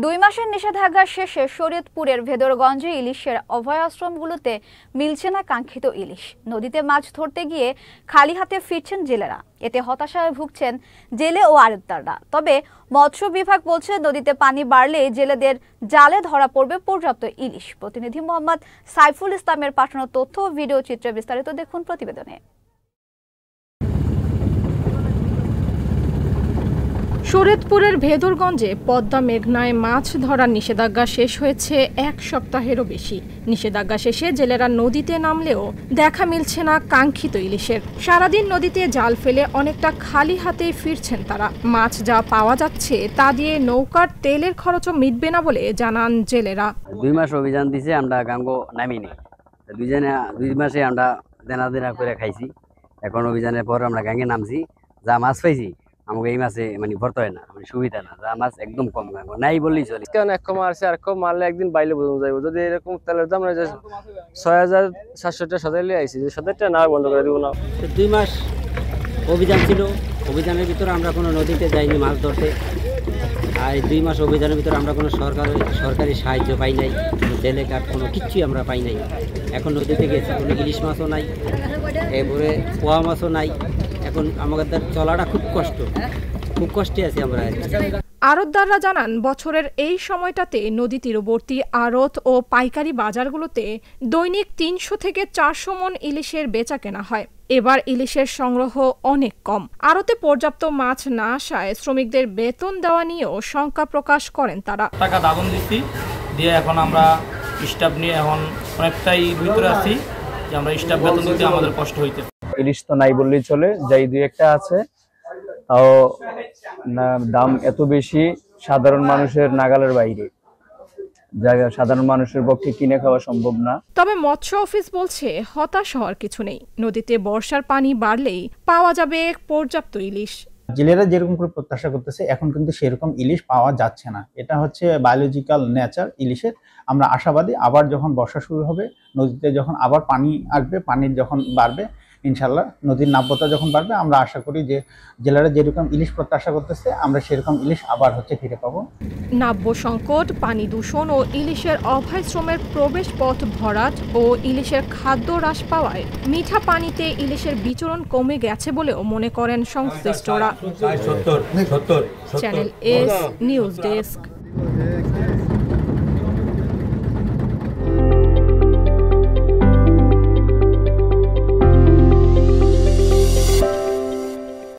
2 মাসের নিষেধাজ্ঞা শেষে শরীয়তপুরের ভেদরগঞ্জে ইলিশের অভয়াশ্রমগুলোতে মিলছে না কাঙ্ক্ষিত ইলিশ। নদীতে মাছ ধরতে গিয়ে খালি হাতে ফিরছেন জেলেরা। এতে হতাশায় ভুগছেন জেলে ও আড়তদাররা। তবে মৎস্য বিভাগ বলছে নদীতে পানি বাড়লে জেলেদের জালে ধরা পড়বে পর্যাপ্ত ইলিশ। প্রতিনিধি মোহাম্মদ সাইফুল ইসলামের পাঠানো তথ্য ও ভিডিও চিত্রে বিস্তারিত দেখুন প্রতিবেদনে। শরীয়তপুরের ভেদরগঞ্জে পদ্মা মেঘনায় মাছ ধরার নিষেধাজ্ঞা শেষ হয়েছে 1 সপ্তাহেরও বেশি। নিষেধাজ্ঞা শেষে জেলেরা নদীতে নামলেও দেখা মিলছে না কাঙ্ক্ষিত ইলিশের। সারাদিন নদীতে জাল ফেলে অনেকটা খালি হাতে ফিরছেন তারা। মাছ যা পাওয়া যাচ্ছে তা দিয়ে নৌকার তেলের খরচও মিটবে না বলে জানান জেলেরা। 2 মাস অভিযান দিছে, আমরা গাঙ্গো নামিনি। 2 মাসে আমরা দেনা করে খাইছি। এখন অভিযানের পর আমরা গাঙ্গে নামছি, যা মাছ পাইছি আমাকে এই মাসে মানে ভরতে হয় না, মানে সুবিধা না, যা মাছ একদম কম গাঙ্গো নাই বললেই চলে। কারণ এক কম আসছে আর কম মারলে একদিন বাইলে বোঝা যাবে। যদি এরকম তেলের দাম 6,700 সাজাইলে আইসি, যে 7,000 না বন্ধ করে দিব না। 2 মাস অভিযান ছিল, অভিযানের ভিতরে আমরা কোনো নদীতে যাইনি মাছ ধরতে। আর 2 মাস অভিযানের ভিতরে আমরা কোনো সরকারি সাহায্য পাই নাই, জেলে কাঠ কোনো কিচ্ছুই আমরা পাই নাই। এখন নদীতে গেছি, কোনো ইলিশ মাছও নাই, এরপরে পোয়া মাছও নাই। এখন আমাদের চলাটা খুব কষ্টে আছি আমরা। আড়তদাররা জানান, বছরের এই সময়টাতে নদী তীরবর্তী আড়ত ও পাইকারি বাজারগুলোতে দৈনিক 300 থেকে 400 মণ ইলিশের বেচা কেনা হয়। এবার ইলিশের সংগ্রহ অনেক কম। আড়তে পর্যাপ্ত মাছ না আসায় শ্রমিকদের বেতন দেওয়া নিয়েও শঙ্কা প্রকাশ করেন তারা। টাকা দাবন দিচ্ছি দিয়ে এখন আমরা স্টাফ নিয়ে এখন অনেকটাই ভিতরে আছি যে আমরা স্টাফ বেতন দিতে আমাদের কষ্ট হইতে। ইলিশ তো নাই বললেই চলে, যাই 2-1টা আছে, তাও দাম এত বেশি, সাধারণ মানুষের নাগালের বাইরে, জায়গা সাধারণ মানুষের পক্ষে কিনে খাওয়া সম্ভব না। তবে মৎস্য অফিস বলছে হতাশ হওয়ার কিছু নেই। নদীতে বর্ষার পানি বাড়লেই পাওয়া যাবে পর্যাপ্ত ইলিশ। জেলেরা যেরকম করে প্রত্যাশা করতেছে এখন কিন্তু সেরকম ইলিশ পাওয়া যাচ্ছে না। এটা হচ্ছে বায়োলজিক্যাল নেচার ইলিশের। আমরা আশাবাদী আবার যখন বর্ষা শুরু হবে, নদীতে যখন আবার পানি আসবে, পানির যখন বাড়বে, ইনশাল্লাহ নদীর নাব্যতা যখন বাড়বে, আমরা আশা করি যে জেলেরা যেরকম ইলিশ প্রত্যাশা করতেছে আমরা সেরকম ইলিশ আবার ফিরে পাবো। নাব্য সংকট, পানি দূষণ ও ইলিশের অভয়াশ্রমের প্রবেশ পথ ভরাট ও ইলিশের খাদ্য হ্রাস পাওয়ায় মিঠা পানিতে ইলিশের বিচরণ কমে গেছে বলেও মনে করেন সংশ্লিষ্টরা। Channel S news desk.